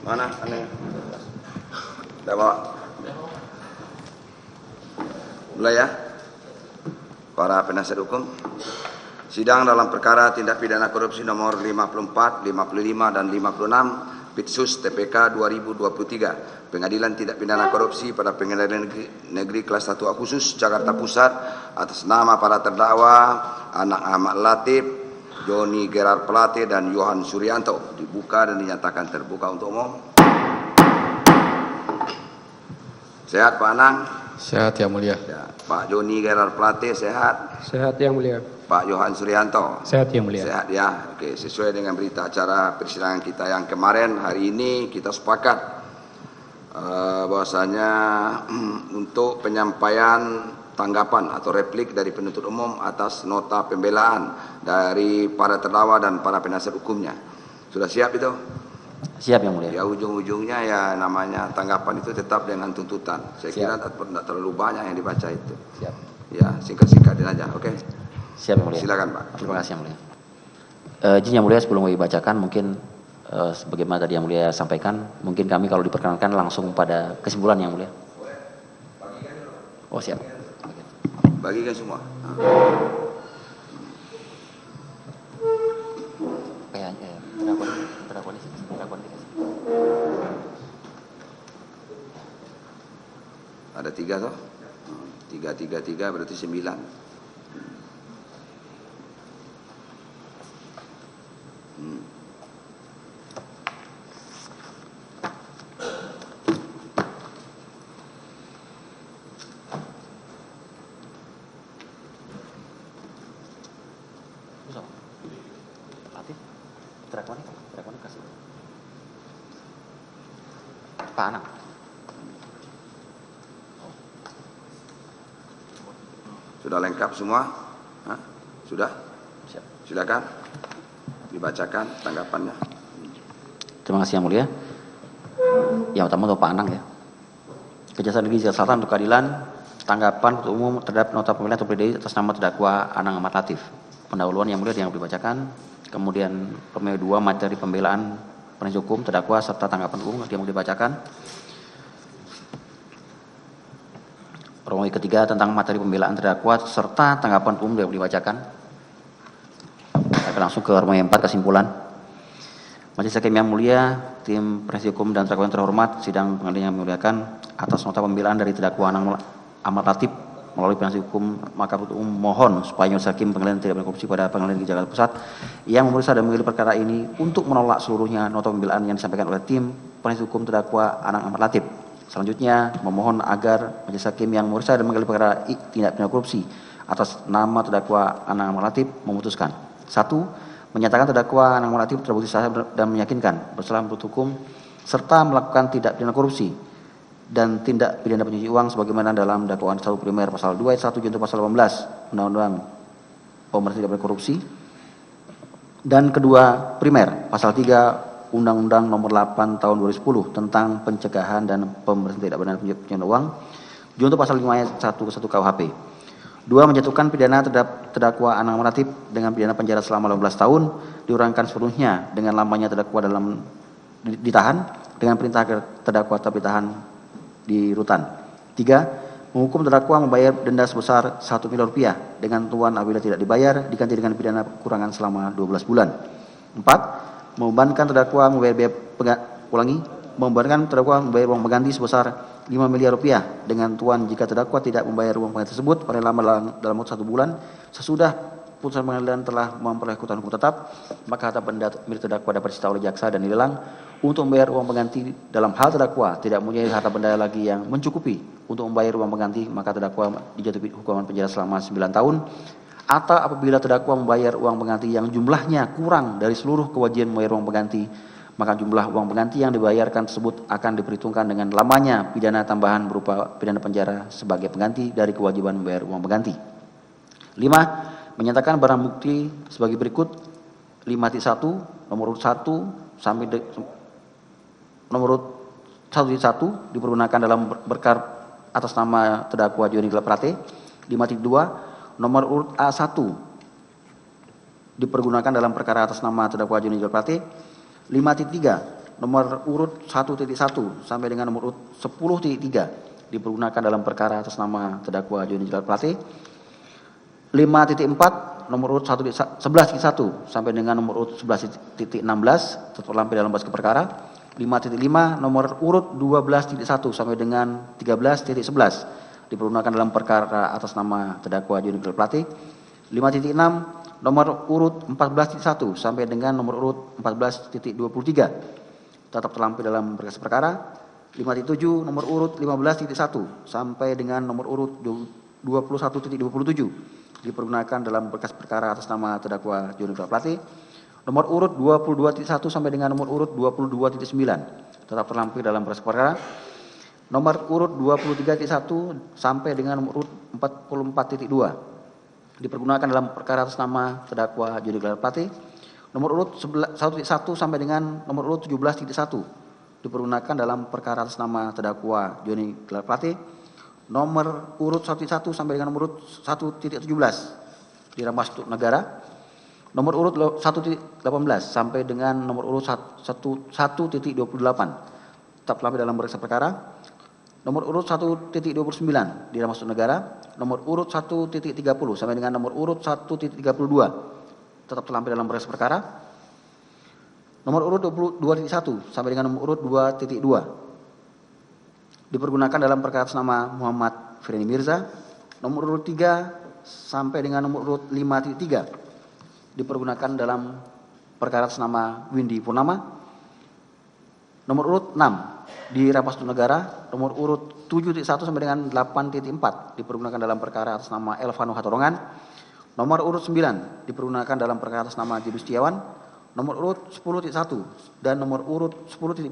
Mana aneh? Dah bawa. Mulai ya. Para penasihat hukum. Sidang dalam perkara tindak pidana korupsi nomor 54, 55 dan 56 Pitsus TPK 2023. Pengadilan Tindak Pidana Korupsi pada Pengadilan Negeri Kelas 1A Khusus Jakarta Pusat atas nama para terdakwa Anang Ahmad Latif, Joni Gerard Plate dan Yohan Suryanto dibuka dan dinyatakan terbuka untuk umum. Sehat Pak Anang? Sehat yang mulia. Ya. Pak Joni Gerard Plate sehat? Sehat yang mulia. Pak Yohan Suryanto? Sehat yang mulia. Sehat ya. Oke, sesuai dengan berita acara persidangan kita yang kemarin, hari ini kita sepakat bahwasanya untuk penyampaian tanggapan atau replik dari penuntut umum atas nota pembelaan dari para terdakwa dan para penasihat hukumnya. Sudah siap itu? Siap yang mulia. Ya, ujung-ujungnya ya namanya tanggapan itu tetap dengan tuntutan. Saya kira tidak terlalu banyak yang dibaca itu. Siap. Ya, singkat-singkatin aja. Oke. Siap yang mulia. Silakan Pak. Terima kasih yang mulia. Izin yang mulia, sebelum dibacakan mungkin sebagaimana tadi yang mulia sampaikan, mungkin kami kalau diperkenankan langsung pada kesimpulan yang mulia. Oh siap. Bagikan semua. Ada 3 toh? 3 berarti 9. Pak Anang. Sudah lengkap semua? Hah? Sudah? Siap. Silakan dibacakan tanggapannya. Terima kasih yang mulia. Yang utama untuk Pak Anang ya. Kejaksaan Negeri Jakarta Selatan untuk keadilan, tanggapan untuk umum terhadap nota pembelaan atau pledoi atas nama terdakwa Anang Ahmad Latif. Pendahuluan yang mulia yang dibacakan, kemudian pembelaan 2 materi pembelaan penasihat hukum terdakwa serta tanggapan umum yang dibacakan. Permohonan ketiga tentang materi pembelaan terdakwa serta tanggapan umum yang dibacakan. Akan langsung ke permohonan 4 kesimpulan. Majelis Hakim yang mulia, tim penasihat hukum dan terdakwa yang terhormat, sidang pengadilan yang memuliakan, atas nota pembelaan dari terdakwa Anang Ahmad Latif melalui penasihat hukum, maka untuk mohon supaya Majelis Hakim Pengadilan Tindak Pidana Korupsi pada Pengadilan Negeri Jakarta Pusat yang memeriksa dan mengadili perkara ini untuk menolak seluruhnya nota pembelaan yang disampaikan oleh tim penasihat hukum terdakwa Anang Ahmad Latif. Selanjutnya, memohon agar Majelis Hakim yang memeriksa dan mengadili perkara tindak pidana korupsi atas nama terdakwa Anang Ahmad Latif memutuskan: 1. Menyatakan terdakwa Anang Ahmad Latif terbukti sah dan meyakinkan bersalah menurut hukum serta melakukan tindak pidana korupsi dan tindak pidana pencucian uang sebagaimana dalam dakwaan 1 primer pasal 2 ayat 1 junto pasal 18 Undang-Undang Pemberantasan Tindak Pidana Korupsi, dan kedua primer pasal 3 Undang-Undang Nomor 8 Tahun 2010 tentang pencegahan dan pemberantasan tindak pidana pencucian uang junto pasal 5 ayat 1 ke 1 KUHP. 2. Menjatuhkan pidana terhadap terdakwa Anang Ahmad Latif dengan pidana penjara selama 18 tahun diurangkan sepenuhnya dengan lamanya terdakwa dalam ditahan dengan perintah terdakwa tetap ditahan di rutan. 3. Menghukum terdakwa membayar denda sebesar 1 miliar rupiah dengan tuan apabila tidak dibayar diganti dengan pidana kurangan selama 12 bulan. 4. Membebankan terdakwa membayar membayar uang pengganti sebesar 5 miliar rupiah dengan tuan jika terdakwa tidak membayar uang pengganti tersebut paling lama dalam waktu 1 bulan sesudah putusan pengadilan telah memperoleh keputusan hukum tetap, maka harta benda milik terdakwa dapat disita oleh jaksa dan dilelang untuk membayar uang pengganti. Dalam hal terdakwa tidak mempunyai harta benda lagi yang mencukupi untuk membayar uang pengganti, maka terdakwa dijatuhi hukuman penjara selama 9 tahun. Atau apabila terdakwa membayar uang pengganti yang jumlahnya kurang dari seluruh kewajiban membayar uang pengganti, maka jumlah uang pengganti yang dibayarkan tersebut akan diperhitungkan dengan lamanya pidana tambahan berupa pidana penjara sebagai pengganti dari kewajiban membayar uang pengganti. 5. Menyatakan barang bukti sebagai berikut. 5.1 nomor urut 1 sampai nomor urut 1.1 dipergunakan dalam berkar atas nama terdakwa Joni Gerard Plate. 5.2 nomor urut A1 dipergunakan dalam perkara atas nama terdakwa Joni Gerard Plate. 5.3 nomor urut 1.1 sampai dengan nomor urut 10.3 dipergunakan dalam perkara atas nama terdakwa Joni Gerard Plate. 5.4 nomor urut 11.1 sampai dengan nomor urut 11.16 terlampir dalam berkas perkara. 5.5 nomor urut 12.1 sampai dengan 13.11 dipergunakan dalam perkara atas nama terdakwa Joni Gerard Plate. 5.6 nomor urut 14.1 sampai dengan nomor urut 14.23 tetap terlampir dalam berkas perkara. 5.7 nomor urut 15.1 sampai dengan nomor urut 21.27 dipergunakan dalam berkas perkara atas nama terdakwa Joni Gerard Plate. Nomor urut 22.1 sampai dengan nomor urut 22.9 tetap terlampir dalam berkas perkara. Nomor urut 23.1 sampai dengan nomor urut 44.2 dipergunakan dalam perkara atas nama terdakwa Joni Gerard Plate. Nomor urut 1 sampai dengan nomor urut 17.1 dipergunakan dalam perkara atas nama terdakwa Joni Gerard Plate. Nomor urut 1 sampai dengan nomor urut 1.17 dirampas untuk negara. Nomor urut 1.18 sampai dengan nomor urut 1.28 tetap terlampir dalam berkas perkara. Nomor urut 1.29 dirampas untuk negara. Nomor urut 1.30 sampai dengan nomor urut 1.32 tetap terlampir dalam berkas perkara. Nomor urut 22.1 sampai dengan nomor urut 2.2 dipergunakan dalam perkara atas nama Muhammad Firly Mirza. Nomor urut 3 sampai dengan nomor urut 5.3 dipergunakan dalam perkara atas nama Windy Purnama. Nomor urut 6 dirampas untuk negara. Nomor urut 7.1 sampai dengan 8.4 dipergunakan dalam perkara atas nama Elvano Hatorongan. Nomor urut 9 dipergunakan dalam perkara atas nama Jemi Setiawan. Nomor urut 10.1 dan nomor urut 10.2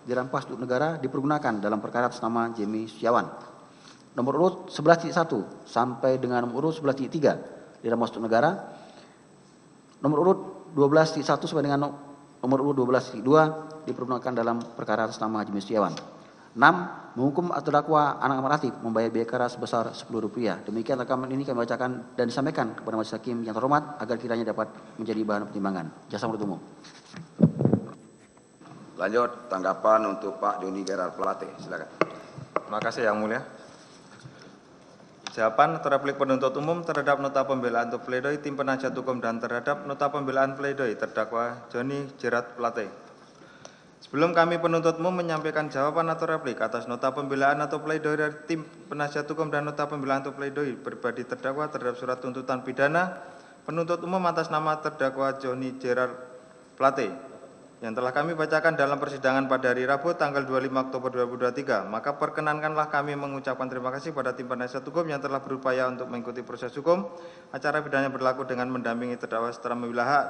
dirampas untuk negara dipergunakan dalam perkara atas nama Jemi Setiawan. Nomor urut 11.1 sampai dengan nomor urut 11.3 dirampas untuk negara. Nomor urut 12.1 sampai dengan nomor urut 12.2 dipergunakan dalam perkara atas nama Jemi Setiawan. 6. Menghukum terdakwa Anang Ahmad Latif membayar biaya kera sebesar Rp10. Demikian rekaman ini kami bacakan dan disampaikan kepada majelis hakim yang terhormat agar kiranya dapat menjadi bahan pertimbangan. Jaksa penuntut umum. Lanjut tanggapan untuk Pak Joni Gerard Plate, silakan. Terima kasih Yang Mulia. Jawaban atau replik penuntut umum terhadap nota pembelaan untuk pledoi tim penasihat hukum dan terhadap nota pembelaan pledoi terdakwa Joni Gerard Plate. Sebelum kami penuntut umum menyampaikan jawaban atau replik atas nota pembelaan atau pledoi dari tim penasihat hukum dan nota pembelaan atau pledoi pribadi terdakwa terhadap surat tuntutan pidana penuntut umum atas nama terdakwa Joni Gerard Plate yang telah kami bacakan dalam persidangan pada hari Rabu tanggal 25 Oktober 2023, maka perkenankanlah kami mengucapkan terima kasih pada tim penasihat hukum yang telah berupaya untuk mengikuti proses hukum acara pidana berlaku dengan mendampingi terdakwa setelah membela hak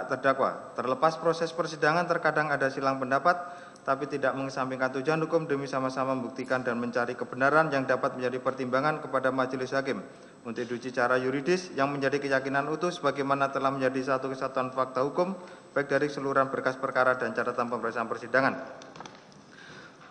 terdakwa. Terlepas proses persidangan terkadang ada silang pendapat, tapi tidak mengesampingkan tujuan hukum demi sama-sama membuktikan dan mencari kebenaran yang dapat menjadi pertimbangan kepada majelis hakim untuk diuji secara yuridis yang menjadi keyakinan utuh sebagaimana telah menjadi satu kesatuan fakta hukum baik dari keseluruhan berkas perkara dan catatan pemeriksaan persidangan.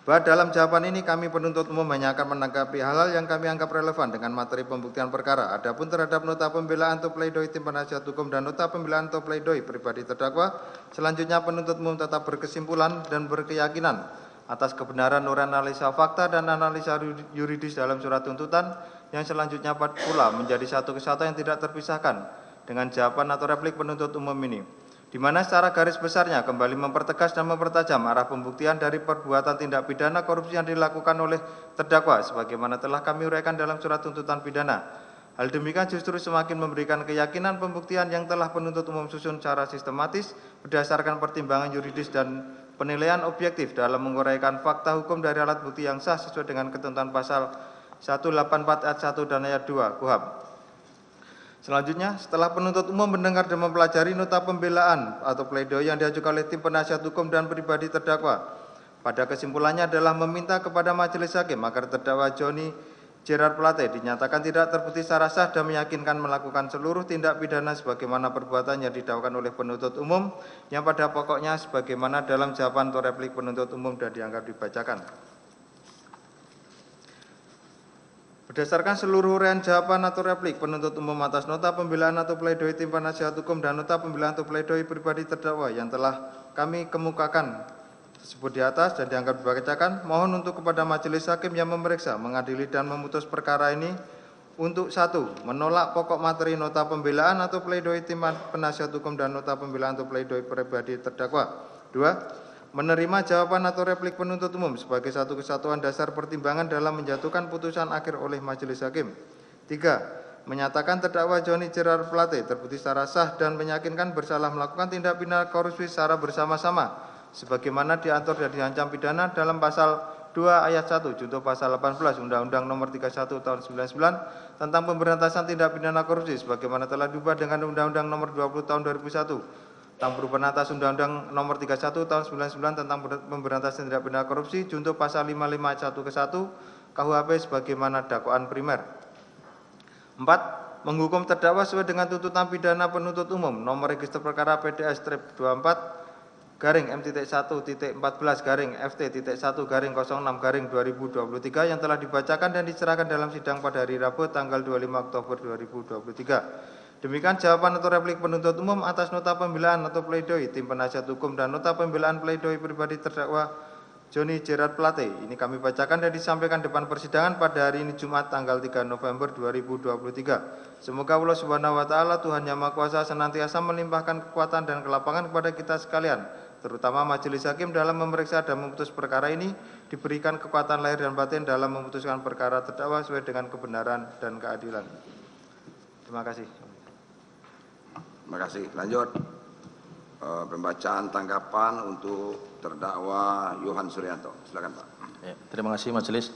Bahwa dalam jawaban ini kami penuntut umum hanya akan menanggapi hal-hal yang kami anggap relevan dengan materi pembuktian perkara. Adapun terhadap nota pembelaan atau pledoi tim penasihat hukum dan nota pembelaan atau pledoi pribadi terdakwa, selanjutnya penuntut umum tetap berkesimpulan dan berkeyakinan atas kebenaran nur analisa fakta dan analisa yuridis dalam surat tuntutan yang selanjutnya pula menjadi satu kesatuan yang tidak terpisahkan dengan jawaban atau replik penuntut umum ini, di mana secara garis besarnya kembali mempertegas dan mempertajam arah pembuktian dari perbuatan tindak pidana korupsi yang dilakukan oleh terdakwa sebagaimana telah kami uraikan dalam surat tuntutan pidana. Hal demikian justru semakin memberikan keyakinan pembuktian yang telah penuntut umum susun secara sistematis berdasarkan pertimbangan yuridis dan penilaian objektif dalam menguraikan fakta hukum dari alat bukti yang sah sesuai dengan ketentuan pasal 184 ayat 1 dan ayat 2 KUHP. Selanjutnya, setelah penuntut umum mendengar dan mempelajari nota pembelaan atau pledoi yang diajukan oleh tim penasihat hukum dan pribadi terdakwa, pada kesimpulannya adalah meminta kepada majelis hakim agar terdakwa Joni Gerard Plate dinyatakan tidak terbukti secara sah dan meyakinkan melakukan seluruh tindak pidana sebagaimana perbuatan yang didakwakan oleh penuntut umum yang pada pokoknya sebagaimana dalam jawaban atau replik penuntut umum dan dianggap dibacakan. Berdasarkan seluruh uraian jawaban atau replik penuntut umum atas nota pembelaan atau pledoi tim penasihat hukum dan nota pembelaan atau pledoi pribadi terdakwa yang telah kami kemukakan tersebut di atas dan dianggap dibacakan, mohon untuk kepada majelis hakim yang memeriksa, mengadili dan memutus perkara ini untuk 1. Menolak pokok materi nota pembelaan atau pledoi tim penasihat hukum dan nota pembelaan atau pledoi pribadi terdakwa. 2. Menerima jawaban atau replik penuntut umum sebagai satu kesatuan dasar pertimbangan dalam menjatuhkan putusan akhir oleh majelis hakim. 3. Menyatakan terdakwa Joni Gerard Plate terbukti secara sah dan meyakinkan bersalah melakukan tindak pidana korupsi secara bersama-sama sebagaimana diatur dan diancam pidana dalam pasal 2 ayat 1 junto pasal 18 Undang-Undang Nomor 31 Tahun 99 tentang pemberantasan tindak pidana korupsi sebagaimana telah diubah dengan Undang-Undang Nomor 20 Tahun 2001 tentang perubahan atas Undang-Undang Nomor 31 Tahun 99 tentang pemberantasan tindak pidana korupsi junto pasal 55 ayat 1 ke 1 KUHP sebagaimana dakwaan primer. 4. Menghukum terdakwa sesuai dengan tuntutan pidana penuntut umum nomor register perkara PDS strip 24 garing M.1.14 garing FT.1 garing 06 garing 2023 yang telah dibacakan dan diserahkan dalam sidang pada hari Rabu tanggal 25 Oktober 2023. Demikian jawaban atau replik penuntut umum atas nota pembelaan atau pledoi tim penasihat hukum dan nota pembelaan pledoi pribadi terdakwa Joni Gerard Plate. Ini kami bacakan dan disampaikan depan persidangan pada hari ini Jumat tanggal 3 November 2023. Semoga Allah Subhanahu wa taala Tuhan Yang Maha Kuasa senantiasa melimpahkan kekuatan dan kelapangan kepada kita sekalian, terutama majelis hakim dalam memeriksa dan memutus perkara ini, diberikan kekuatan lahir dan batin dalam memutuskan perkara terdakwa sesuai dengan kebenaran dan keadilan. Terima kasih. Terima kasih. Lanjut. Pembacaan tanggapan untuk terdakwa Yohan Suryanto. Silakan Pak. Ya, terima kasih majelis.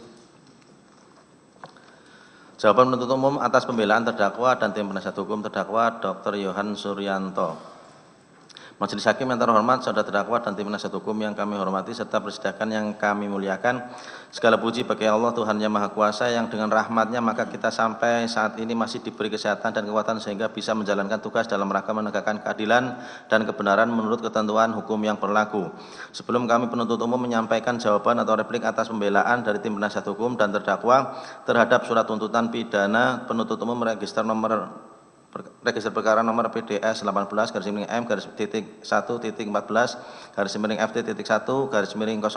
Jawaban penuntut umum atas pembelaan terdakwa dan tim penasihat hukum terdakwa Dr. Yohan Suryanto. Majelis hakim yang terhormat, saudara terdakwa dan tim penasihat hukum yang kami hormati serta persidangan yang kami muliakan. Segala puji bagi Allah Tuhan Yang Maha Kuasa yang dengan rahmat-Nya maka kita sampai saat ini masih diberi kesehatan dan kekuatan sehingga bisa menjalankan tugas dalam rangka menegakkan keadilan dan kebenaran menurut ketentuan hukum yang berlaku. Sebelum kami penuntut umum menyampaikan jawaban atau replik atas pembelaan dari tim penasihat hukum dan terdakwa terhadap surat tuntutan pidana penuntut umum register perkara nomor PDS 18 garis miring M garis titik 1 titik 14 garis miring FT titik 1 garis miring 05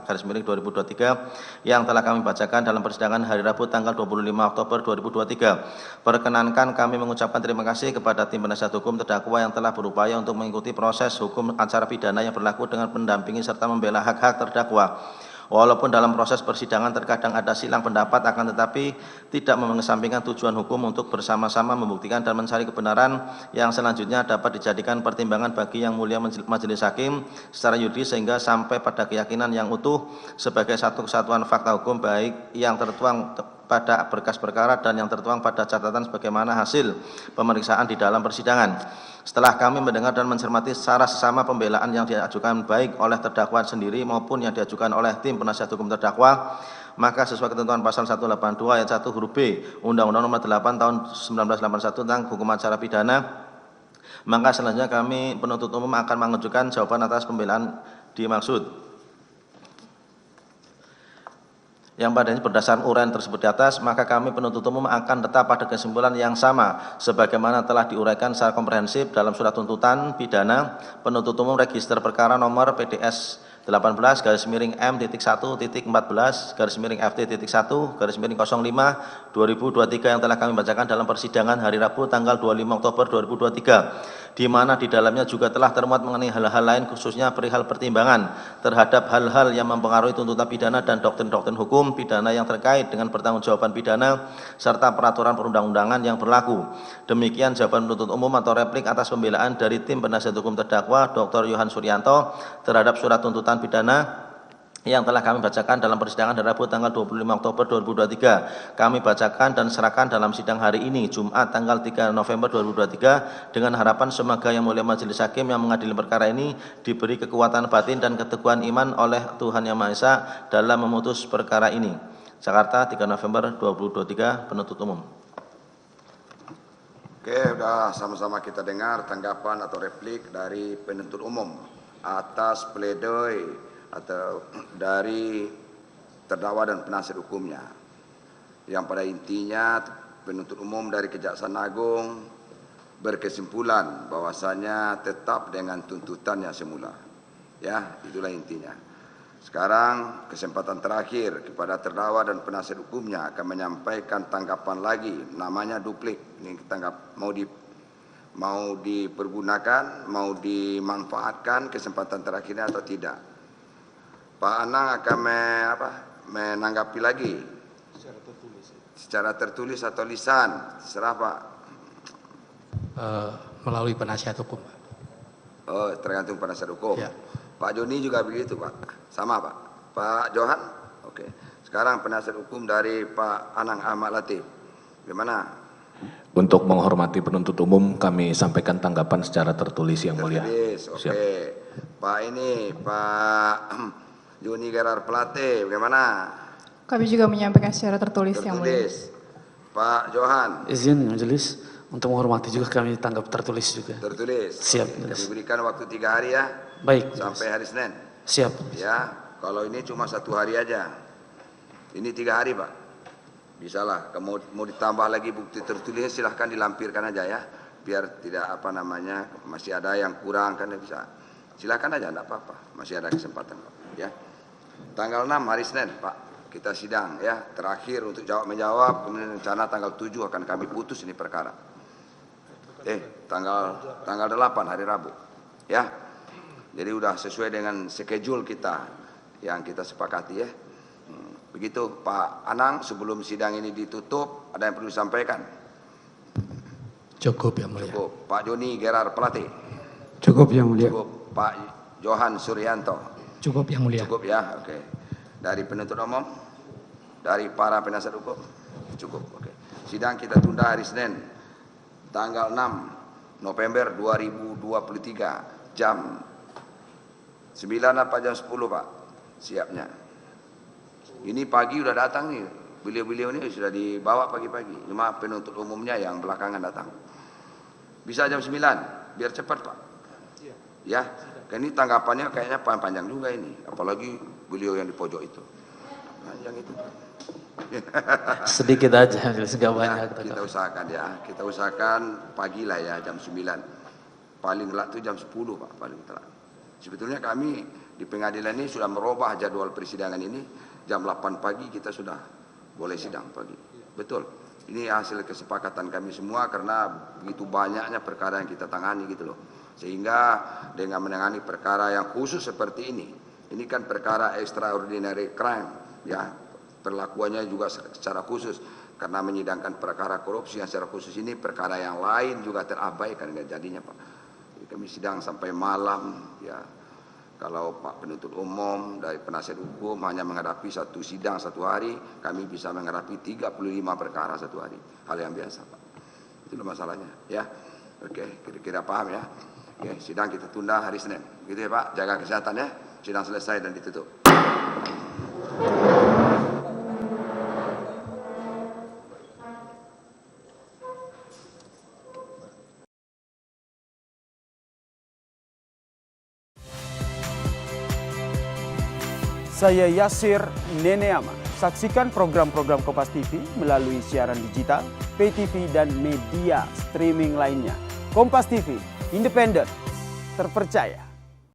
garis miring 2023 yang telah kami bacakan dalam persidangan hari Rabu tanggal 25 Oktober 2023. Perkenankan kami mengucapkan terima kasih kepada tim penasihat hukum terdakwa yang telah berupaya untuk mengikuti proses hukum acara pidana yang berlaku dengan mendampingi serta membela hak-hak terdakwa. Walaupun dalam proses persidangan terkadang ada silang pendapat, akan tetapi tidak mengesampingkan tujuan hukum untuk bersama-sama membuktikan dan mencari kebenaran yang selanjutnya dapat dijadikan pertimbangan bagi yang mulia majelis hakim secara yuridis sehingga sampai pada keyakinan yang utuh sebagai satu kesatuan fakta hukum baik yang tertuang pada berkas perkara dan yang tertuang pada catatan sebagaimana hasil pemeriksaan di dalam persidangan. Setelah kami mendengar dan mencermati secara sesama pembelaan yang diajukan baik oleh terdakwa sendiri maupun yang diajukan oleh tim penasihat hukum terdakwa, maka sesuai ketentuan pasal 182 ayat 1 huruf B Undang-Undang Nomor 8 Tahun 1981 tentang hukum acara pidana, maka selanjutnya kami penuntut umum akan mengajukan jawaban atas pembelaan dimaksud. Yang padanya berdasarkan uraian tersebut di atas, maka kami penuntut umum akan tetap pada kesimpulan yang sama sebagaimana telah diuraikan secara komprehensif dalam surat tuntutan pidana penuntut umum register perkara nomor PDS 18 garis miring M.1.14 garis miring FT.1 garis miring 05 2023 yang telah kami bacakan dalam persidangan hari Rabu tanggal 25 Oktober 2023, di mana di dalamnya juga telah termuat mengenai hal-hal lain khususnya perihal pertimbangan terhadap hal-hal yang mempengaruhi tuntutan pidana dan doktrin-doktrin hukum pidana yang terkait dengan pertanggungjawaban pidana serta peraturan perundang-undangan yang berlaku. Demikian jawaban penuntut umum atau replik atas pembelaan dari tim penasihat hukum terdakwa Dr. Yohan Suryanto terhadap surat tuntutan pidana yang telah kami bacakan dalam persidangan hari Rabu tanggal 25 Oktober 2023. Kami bacakan dan serahkan dalam sidang hari ini Jumat tanggal 3 November 2023 dengan harapan semoga yang mulia majelis hakim yang mengadili perkara ini diberi kekuatan batin dan keteguhan iman oleh Tuhan Yang Maha Esa dalam memutus perkara ini. Jakarta 3 November 2023 penuntut umum. Oke, sudah sama-sama kita dengar tanggapan atau replik dari penuntut umum atas pledoi atau dari terdakwa dan penasihat hukumnya, yang pada intinya penuntut umum dari Kejaksaan Agung berkesimpulan bahwasanya tetap dengan tuntutannya semula. Ya, itulah intinya. Sekarang kesempatan terakhir kepada terdakwa dan penasihat hukumnya akan menyampaikan tanggapan lagi, namanya duplik. Ini mau dipergunakan, mau dimanfaatkan kesempatan terakhirnya atau tidak. Pak Anang akan menanggapi lagi secara tertulis atau lisan, serah Pak. Melalui penasihat hukum, Pak. Oh, tergantung penasihat hukum. Ya. Pak Joni juga begitu, Pak. Sama, Pak. Pak Johan? Oke. Sekarang penasihat hukum dari Pak Anang Ahmad Latif. Gimana? Untuk menghormati penuntut umum, kami sampaikan tanggapan secara tertulis yang mulia. Tertulis, oke. Siap. Pak Joni Gerard Plate, bagaimana? Kami juga menyampaikan secara tertulis, yang mulia. Tertulis. Pak Johan? Izin majelis untuk menghormati juga kami tanggap tertulis juga. Tertulis. Siap, Oke. majelis. Kami berikan waktu 3 hari ya. Baik. Sampai hari Senin. Siap. Ya, kalau ini cuma 1 hari aja. Ini 3 hari, Pak. Bisalah. Mau ditambah lagi bukti tertulisnya, silahkan dilampirkan aja ya. Biar tidak masih ada yang kurang kan bisa. Silahkan aja, enggak apa-apa. Masih ada kesempatan, Pak. Ya. Tanggal 6 hari Senin, Pak. Kita sidang ya. Terakhir untuk jawab-menjawab. Kemudian rencana tanggal 7 akan kami putus ini perkara. Tanggal 8 hari Rabu. Ya. Jadi udah sesuai dengan schedule kita yang kita sepakati ya. Begitu Pak Anang, sebelum sidang ini ditutup, ada yang perlu disampaikan? Cukup, yang mulia. Cukup. Pak Joni Gerard Plate. Cukup, yang mulia. Cukup. Pak Johan Suryanto. Cukup, yang mulia. Cukup ya, oke. Dari penuntut umum, dari para penasihat hukum, cukup. Oke. Sidang kita tunda hari Senin, tanggal 6 November 2023, jam 9 apa jam 10 Pak? Siapnya. Ini pagi udah datang nih, beliau-beliau ini sudah dibawa pagi-pagi. Cuma penuntut umumnya yang belakangan datang. Bisa jam 9, biar cepat Pak. Ya, ini tanggapannya kayaknya panjang juga ini. Apalagi beliau yang di pojok itu. Panjang itu. Sedikit aja, nggak banyak. Kita usahakan ya, kita usahakan pagi lah ya, jam 9. Paling telat itu jam 10 Pak, paling telat. Sebetulnya kami di pengadilan ini sudah merubah jadwal persidangan ini. Jam 8 pagi kita sudah boleh sidang pagi. Betul. Ini hasil kesepakatan kami semua karena begitu banyaknya perkara yang kita tangani gitu loh. Sehingga dengan menangani perkara yang khusus seperti ini kan perkara extraordinary crime ya. Perlakuannya juga secara khusus karena menyidangkan perkara korupsi yang secara khusus ini, perkara yang lain juga terabaikan jadinya Pak. Jadi kami sidang sampai malam ya. Kalau Pak penuntut umum dari penasihat hukum hanya menghadapi satu sidang 1 hari, kami bisa menghadapi 35 perkara 1 hari. Hal yang biasa Pak. Itulah masalahnya ya. Oke, kira-kira paham ya. Oke, sidang kita tunda hari Senin. Gitu ya Pak, jaga kesehatan ya. Sidang selesai dan ditutup. Saya Yasir Neneama. Saksikan program-program Kompas TV melalui siaran digital, pay TV, dan media streaming lainnya. Kompas TV, independen, terpercaya.